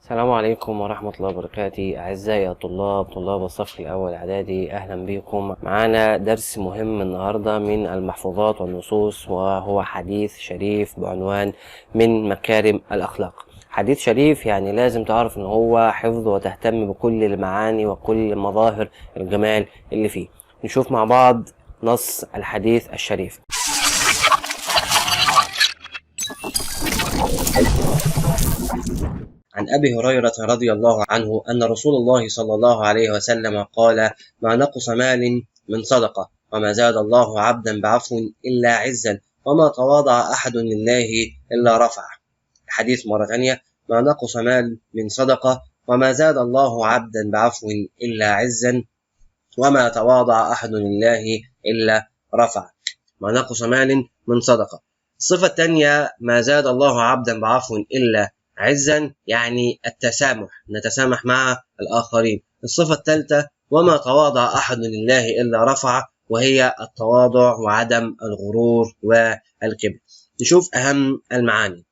السلام عليكم ورحمة الله وبركاته. أعزائي طلاب الصف الأول إعدادي، أهلا بكم. معانا درس مهم النهاردة من المحفوظات والنصوص، وهو حديث شريف بعنوان من مكارم الأخلاق. حديث شريف يعني لازم تعرف إن هو حفظ وتهتم بكل المعاني وكل مظاهر الجمال اللي فيه. نشوف مع بعض نص الحديث الشريف. عن أبي هريرة رضي الله عنه أن رسول الله صلى الله عليه وسلم قال: ما نقص مال من صدقة، وما زاد الله عبدا بعفو إلا عزا، وما تواضع أحد لله إلا رفعه. الحديث مرة ثانية: ما نقص مال من صدقة، وما زاد الله عبدا بعفو إلا عزا، وما تواضع أحد لله إلا رفعه. ما نقص مال من صدقة. الصفة الثانية: ما زاد الله عبدا بعفو إلا عزا، يعني التسامح، نتسامح مع الآخرين. الصفة الثالثة: وما تواضع أحد لله إلا رفعه، وهي التواضع وعدم الغرور والكبر. نشوف أهم المعاني.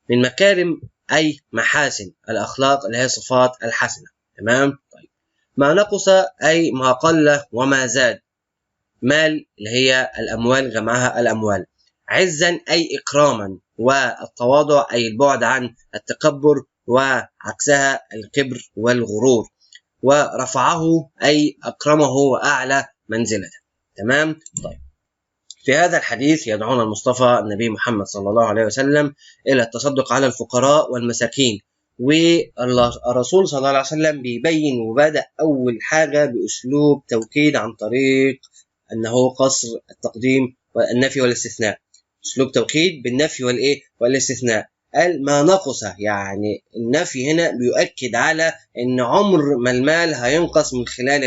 من مكارم أي محاسن الأخلاق اللي هي صفات الحسنة. تمام؟ طيب. ما نقص أي ما قل وما زاد. مال اللي هي الأموال، جمعها الأموال. عزا أي إكراما، والتواضع أي البعد عن التكبر وعكسها الكبر والغرور. ورفعه أي أكرمه وأعلى منزلة. تمام؟ طيب. في هذا الحديث يدعونا المصطفى النبي محمد صلى الله عليه وسلم إلى التصدق على الفقراء والمساكين. والرسول صلى الله عليه وسلم بيبين وبدأ أول حاجة بأسلوب توكيد عن طريق أنه قصر التقديم والنفي والاستثناء. أسلوب توكيد بالنفي والاستثناء. قال ما نقص، يعني النفي هنا بيؤكد على أن عمر ما المال هينقص من خلال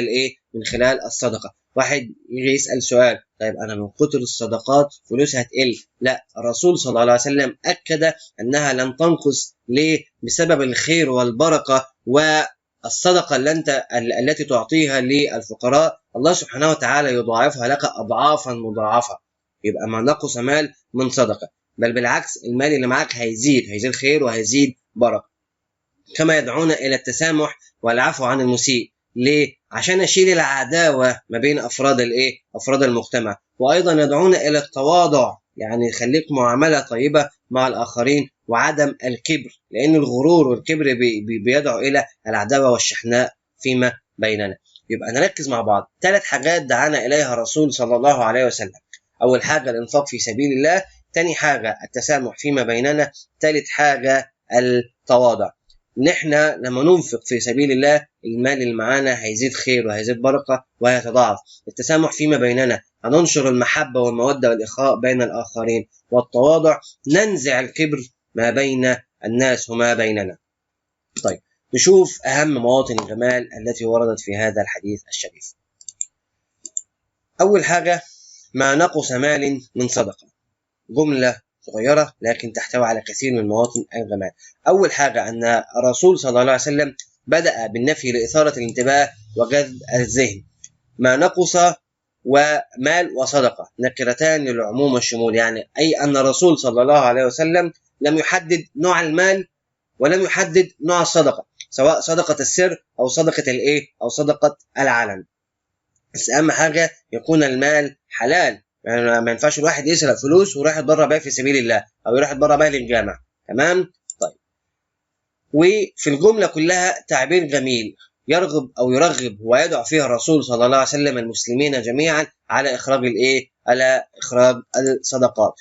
من خلال الصدقة. واحد يجي يسأل سؤال: طيب أنا من كتر الصدقات فلوسها هتقل. لا، الرسول صلى الله عليه وسلم أكد أنها لن تنقص. ليه؟ بسبب الخير والبركة والصدقة التي تعطيها للفقراء، الله سبحانه وتعالى يضاعفها لك أضعافا مضاعفة. يبقى ما نقص مال من صدقة، بل بالعكس، المال اللي معاك هيزيد خير وهيزيد بركة. كما يدعونا إلى التسامح والعفو عن المسيء. ليه؟ عشان أشيل العداوة ما بين أفراد المجتمع. وأيضا يدعونا إلى التواضع، يعني خليك معاملة طيبة مع الآخرين، وعدم الكبر، لأن الغرور والكبر بيدعو إلى العداوة والشحناء فيما بيننا. يبقى نركز مع بعض. 3 حاجات دعانا إليها الرسول صلى الله عليه وسلم. أول حاجة الإنفاق في سبيل الله، ثاني حاجة التسامح فيما بيننا، ثالث حاجة التواضع. نحن لما ننفق في سبيل الله، المال اللي معانا هيزيد خير وهيزيد بركة وهيتضاعف. التسامح فيما بيننا، هننشر المحبة والمودة والإخاء بين الآخرين. والتواضع، ننزع الكبر ما بين الناس وما بيننا. طيب، نشوف أهم مواطن الجمال التي وردت في هذا الحديث الشريف. أول حاجة: ما نقص مال من صدقة. جملة صغيرة لكن تحتوي على كثير من مواطن الجمال. أول حاجة أن الرسول صلى الله عليه وسلم بدأ بالنفي لإثارة الانتباه وجذب الذهن. ما نقص ومال وصدقة نكرتان للعموم والشمول، يعني أي أن الرسول صلى الله عليه وسلم لم يحدد نوع المال ولم يحدد نوع الصدقة، سواء صدقة السر أو صدقة أو صدقة العلن. بس أهم حاجة يكون المال حلال. يعني ما ينفعش الواحد يسرق فلوس ويروح يتبرع بيها في سبيل الله، او يروح يتبرع بيها للجامع. تمام؟ طيب. وفي الجمله كلها تعبير جميل يرغب او يرغب ويدعو فيها الرسول صلى الله عليه وسلم المسلمين جميعا على اخراج على اخراج الصدقات.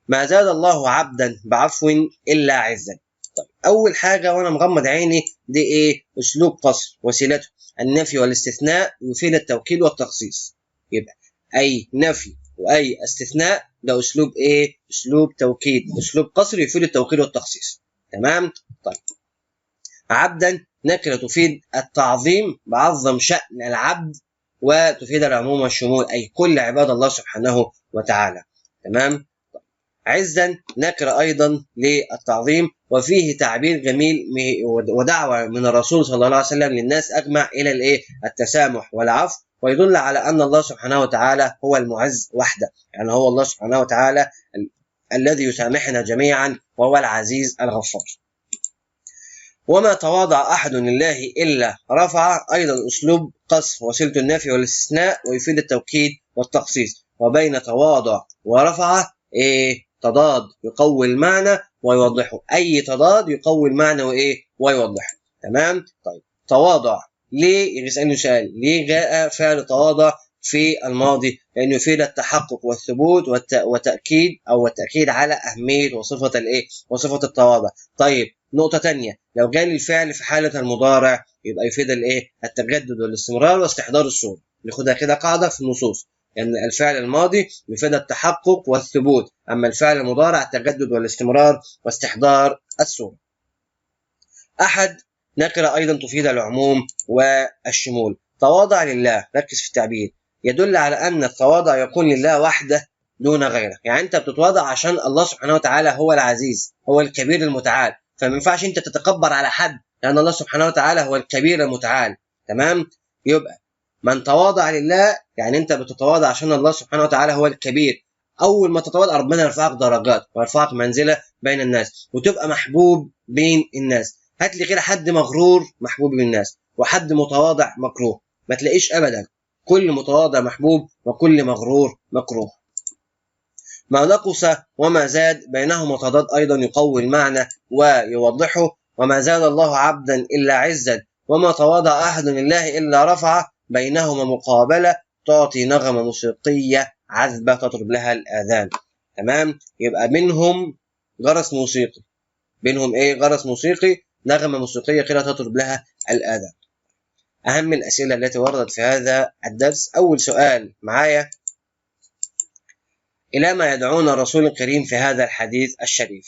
ما زاد الله عبدا بعفو الا عزا. طيب، اول حاجه وانا مغمض عيني دي اسلوب قصر، وسيلته النفي والاستثناء يفيد التوكيد والتخصيص. يبقى اي نفي واي استثناء ده اسلوب اسلوب توكيد، اسلوب قصر يفيد التوكيد والتخصيص. تمام؟ طيب. عبدا نكره تفيد التعظيم، بعظم شأن العبد، وتفيد العموم والشمول، اي كل عباد الله سبحانه وتعالى. تمام؟ عزا نكره ايضا للتعظيم، وفيه تعبير جميل ودعوه من الرسول صلى الله عليه وسلم للناس اجمع الى التسامح والعفو، ويدل على ان الله سبحانه وتعالى هو المعز وحده. يعني هو الله سبحانه وتعالى الذي يسامحنا جميعا، وهو العزيز الغفار. وما تواضع أحد لله إلا رفع، أيضا أسلوب قصر وسيلة النفي والاستثناء ويفيد التوكيد والتخصيص. وبين تواضع ورفع تضاد يقوي المعنى ويوضحه، أي تضاد يقوي المعنى ويوضحه. تمام. طيب تواضع ليه؟ يسألني سؤال، ليه جاء فعل تواضع في الماضي؟ لأنه يفيد التحقق والثبوت والتأكيد على أهمية وصفة التواضع. طيب نقطة تانية، لو جاء الفعل في حالة المضارع يبقى يفيد التجدد والاستمرار واستحضار الصورة. ناخدها كده قاعدة في النصوص، لأن يعني الفعل الماضي يفيد التحقق والثبوت، أما الفعل المضارع التجدد والاستمرار واستحضار الصورة. أحد نكرة أيضا تفيد العموم والشمول. تواضع لله، ركز في التعبير، يدل على أن التواضع يكون لله وحده دون غيره. يعني أنت بتتواضع عشان الله سبحانه وتعالى هو العزيز، هو الكبير المتعال، فما ينفعش أنت تتكبر على حد، لأن الله سبحانه وتعالى هو الكبير المتعال. تمام. يبقى من تواضع لله يعني أنت بتتواضع عشان الله سبحانه وتعالى هو الكبير. أول ما تتواضع ربنا يرفعك درجات ويرفعك منزلة بين الناس وتبقى محبوب بين الناس. هات لي كده حد مغرور محبوب بالناس وحد متواضع مكروه، ما تلاقيش ابدا. كل متواضع محبوب وكل مغرور مكروه. ما نقص وما زاد بينهما تضاد ايضا يقوي المعنى ويوضحه. وما زاد الله عبدا الا عزا، وما تواضع احد لله الا رفع، بينهما مقابله تعطي نغمه موسيقيه عذبه تطرب لها الاذان. تمام. يبقى بينهم جرس موسيقي، بينهم جرس موسيقي، نغمة موسيقية كده تطرب لها الآذان. أهم الأسئلة التي وردت في هذا الدرس، أول سؤال معايا، إلى ما يدعونا الرسول الكريم في هذا الحديث الشريف؟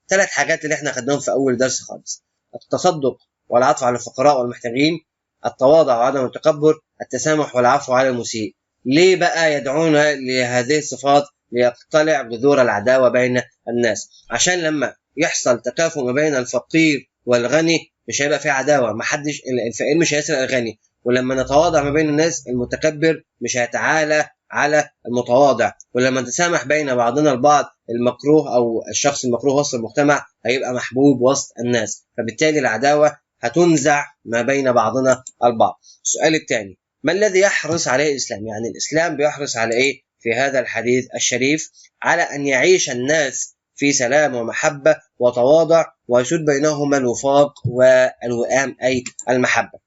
3 حاجات اللي احنا خدناهم في أول درس خالص: التصدق والعطف على الفقراء والمحتاجين، التواضع وعدم التكبر، التسامح والعفو على المسيء. ليه بقى يدعونا لهذه الصفات؟ ليقتلع جذور العداوة بين الناس، عشان لما يحصل تكافؤ ما بين الفقير والغني مش هيبقى في عداوة، محدش الفقير مش هيسرق الغني، ولما نتواضع ما بين الناس المتكبر مش هيتعالى على المتواضع، ولما نتسامح بين بعضنا البعض المكروه أو الشخص المكروه وسط المجتمع هيبقى محبوب وسط الناس، فبالتالي العداوة هتنزع ما بين بعضنا البعض. السؤال الثاني، ما الذي يحرص عليه الإسلام؟ يعني الإسلام بيحرص على إيه في هذا الحديث الشريف؟ على أن يعيش الناس في سلام ومحبة وتواضع ويسود بينهما الوفاق والوئام أي المحبة.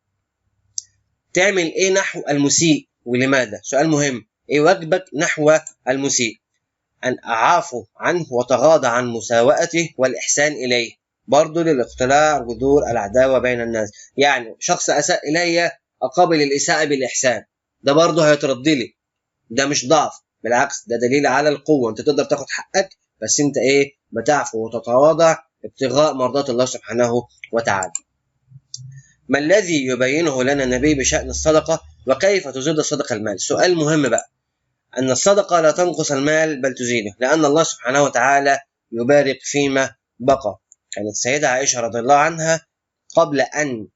تعمل إيه نحو المسيء ولماذا؟ سؤال مهم. إيه واجبك نحو المسيء؟ أن أعافو عنه وتغاضى عن مساوأته والإحسان إليه، برضه للاقتلاع جذور العداوة بين الناس. يعني شخص أساء إلي أقابل الإساءة بالإحسان، ده برضه هيترد لي، ده مش ضعف، بالعكس ده دليل على القوة. أنت تقدر تاخد حقك بس أنت بتعفو وتتواضع ابتغاء مرضات الله سبحانه وتعالى. ما الذي يبينه لنا النبي بشأن الصدقة وكيف تزيد الصدقة المال؟ سؤال مهم بقى. أن الصدقة لا تنقص المال بل تزيده، لأن الله سبحانه وتعالى يبارك فيما بقى. كانت السيدة عائشة رضي الله عنها قبل أن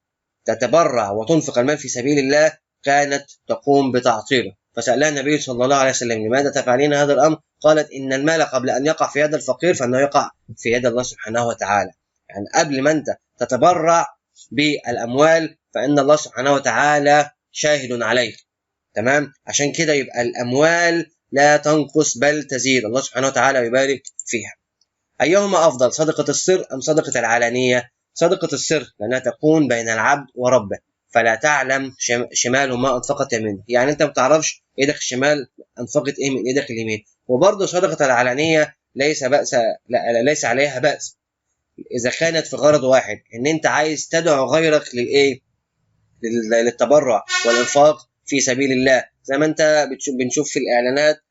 تتبرع وتنفق المال في سبيل الله كانت تقوم بتعطيره، فسألها النبي صلى الله عليه وسلم: لماذا تفعلين هذا الأمر؟ قالت: إن المال قبل أن يقع في يد الفقير فإنه يقع في يد الله سبحانه وتعالى. يعني قبل ما أنت تتبرع بالأموال فإن الله سبحانه وتعالى شاهد عليك. تمام. عشان كده يبقى الأموال لا تنقص بل تزيد، الله سبحانه وتعالى يبارك فيها. أيهما أفضل، صدقة السر أم صدقة العلانية؟ صدقة السر لأنها تكون بين العبد وربه، فلا تعلم شماله ما أنفقت يمينه، يعني أنت ما بتعرفش إيدك الشمال أنفقت إيه من إيدك اليمين. وبرضه صدقة العلانية ليس عليها بأس إذا كانت في غرض واحد، إن أنت عايز تدعو غيرك للتبرع والإنفاق في سبيل الله، زي ما أنت بنشوف في الإعلانات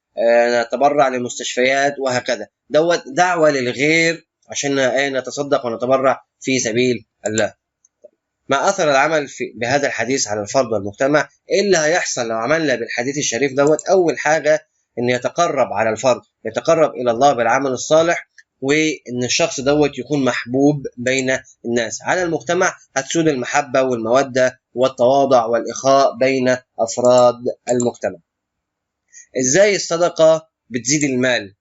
نتبرع للمستشفيات وهكذا، دوت دعوة للغير عشان نتصدق ونتبرع في سبيل الله. ما أثر العمل بهذا الحديث على الفرد والمجتمع؟ إيه اللي هيحصل لو عملنا بالحديث الشريف دوت؟ أول حاجة إن يتقرب على الفرد، يتقرب إلى الله بالعمل الصالح، وإن الشخص دوت يكون محبوب بين الناس. على المجتمع هتسود المحبة والمودة والتواضع والإخاء بين أفراد المجتمع. إزاي الصدقة بتزيد المال؟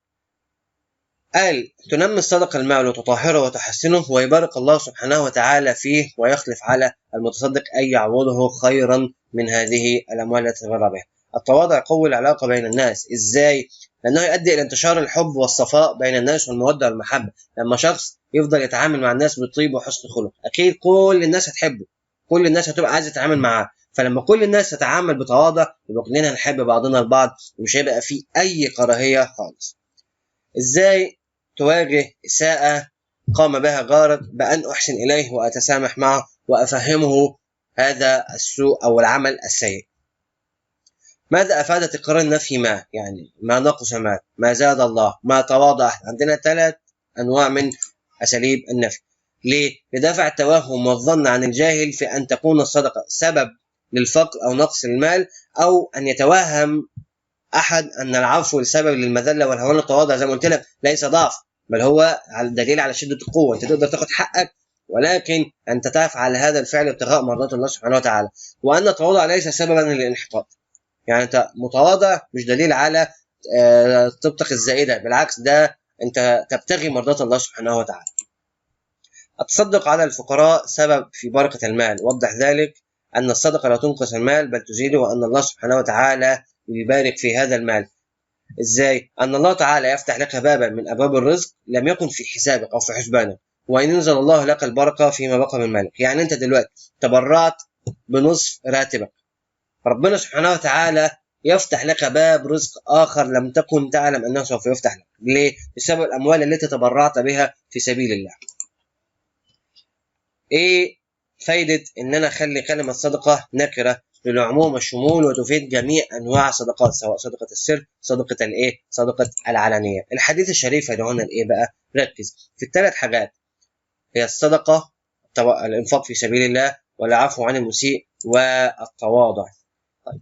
قال تنمي الصدقة المال وتطهره وتحسنه ويبارك الله سبحانه وتعالى فيه ويخلف على المتصدق أي يعوضه خيرا من هذه الأموال التي تبرع بها. التواضع يقوي العلاقة بين الناس. إزاي؟ لأنه يؤدي إلى انتشار الحب والصفاء بين الناس والمودة والمحبة. لما شخص يفضل يتعامل مع الناس بطيب وحسن خلق أكيد كل الناس هتحبه، كل الناس هتبقى عايزة تتعامل معاه. فلما كل الناس تتعامل بتواضع يبقى كلنا هنحب بعضنا البعض ومش هيبقى فيه أي كراهية خالص. إزاي تواجه إساءة قام بها جارك؟ بأن أحسن إليه وأتسامح معه وأفهمه هذا السوء أو العمل السيء. ماذا أفاد تكرار النفي؟ ما يعني ما نقص ما زاد الله، ما تواضع. عندنا 3 أنواع من أساليب النفي. ليه؟ لدفع التوهم والظن عن الجاهل في أن تكون الصدقة سبب للفقر أو نقص المال، أو أن يتوهم أحد أن العفو لسبب للمذلة والهوان. التواضع زي ما قلت لك ليس ضعف، بل هو دليل على شدة القوة. أنت تقدر تاخد حقك، ولكن أنت تفعل هذا الفعل ابتغاء مرضات الله سبحانه وتعالى. وأن التواضع ليس سببا للانحطاط. يعني أنت متواضع مش دليل على طيبتك الزائدة، بالعكس ده أنت تبتغي مرضات الله سبحانه وتعالى. التصدق على الفقراء سبب في بركة المال. وضح ذلك أن الصدقة لا تنقص المال بل تزيده، وأن الله سبحانه وتعالى يبارك في هذا المال. إزاي؟ أن الله تعالى يفتح لك بابا من أبواب الرزق لم يكن في حسابك أو في حسبانك، وإن ينزل الله لك البركة فيما بقى من مالك. يعني أنت دلوقتي تبرعت بنصف راتبك، ربنا سبحانه وتعالى يفتح لك باب رزق آخر لم تكن تعلم أنه سوف يفتح لك. ليه؟ بسبب الأموال التي تبرعت بها في سبيل الله. إيه فايدة إن أنا أخلي كلمة صدقة نكرة للعموم والشمول وتفيد جميع أنواع الصدقات، سواء صدقة السر، صدقة الإيه، صدقة العلانية. الحديث الشريف هيدعونا لإيه بقى؟ ركز في ال3 حاجات، هي الصدقة، الإنفاق في سبيل الله، والعفو عن المسيء، والتواضع. طيب.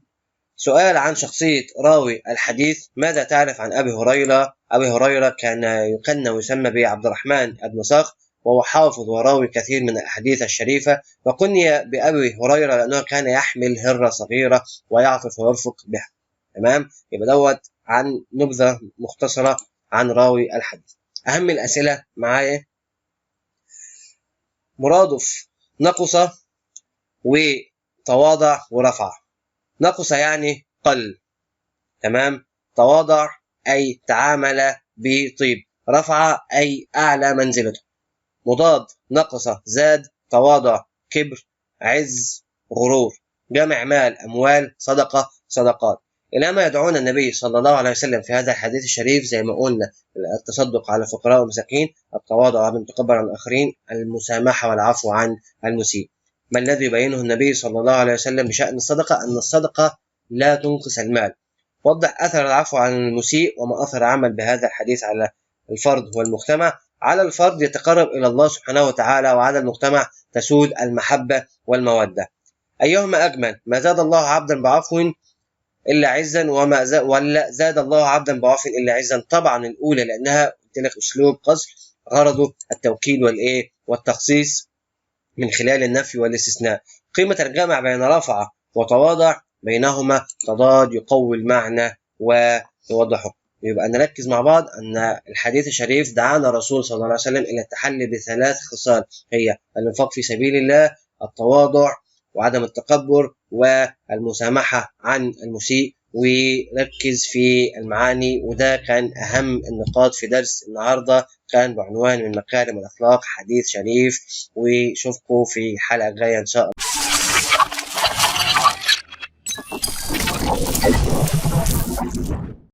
سؤال عن شخصية راوي الحديث. ماذا تعرف عن أبي هريرة؟ أبي هريرة كان يكنى ويسمى بعبد الرحمن بن صخر، وهو حافظ وراوي كثير من الأحاديث الشريفة، وكني بأبي هريرة لأنه كان يحمل هرة صغيرة ويعطف ويرفق بها. تمام؟ يبقى دوت عن نبذة مختصرة عن راوي الحديث. أهم الأسئلة معايا: مرادف نقص وتواضع ورفع. نقص يعني قل، تمام؟ تواضع أي تعامل بطيب، رفع أي أعلى منزلته. مضاد نقص زاد، تواضع كبر، عز غرور. جمع مال أموال، صدقة صدقات. إلى ما يدعونا النبي صلى الله عليه وسلم في هذا الحديث الشريف زي ما قلنا: التصدق على الفقراء والمساكين، التواضع وعدم التكبر عن الآخرين، المسامحة والعفو عن المسيء. ما الذي يبينه النبي صلى الله عليه وسلم بشأن الصدقة؟ أن الصدقة لا تنقص المال. وضح أثر العفو عن المسيء وما أثر عمل بهذا الحديث على الفرد والمجتمع. على الفرد يتقرب إلى الله سبحانه وتعالى، وعلى المجتمع تسود المحبة والمودة. أيهما أجمل؟ ما زاد الله عبدا بعفو إلا عزا، ولا زاد الله عبدا بعفو إلا عزا. طبعا الأولى، لأنها قلت لك أسلوب قصر غرضه التوكيد والتخصيص من خلال النفي والاستثناء. قيمة الجمع بين رفع وتواضع بينهما تضاد يقوي المعنى ويوضحه. يبقى نركز مع بعض أن الحديث الشريف دعانا الرسول صلى الله عليه وسلم إلى التحلي ب3 خصال، هي الإنفاق في سبيل الله، التواضع وعدم التكبر، والمسامحة عن المسيء. وركز في المعاني، وده كان أهم النقاط في درس النهاردة، كان بعنوان من مكارم الأخلاق، حديث شريف. وشوفكم في حلقة جاية إن شاء الله.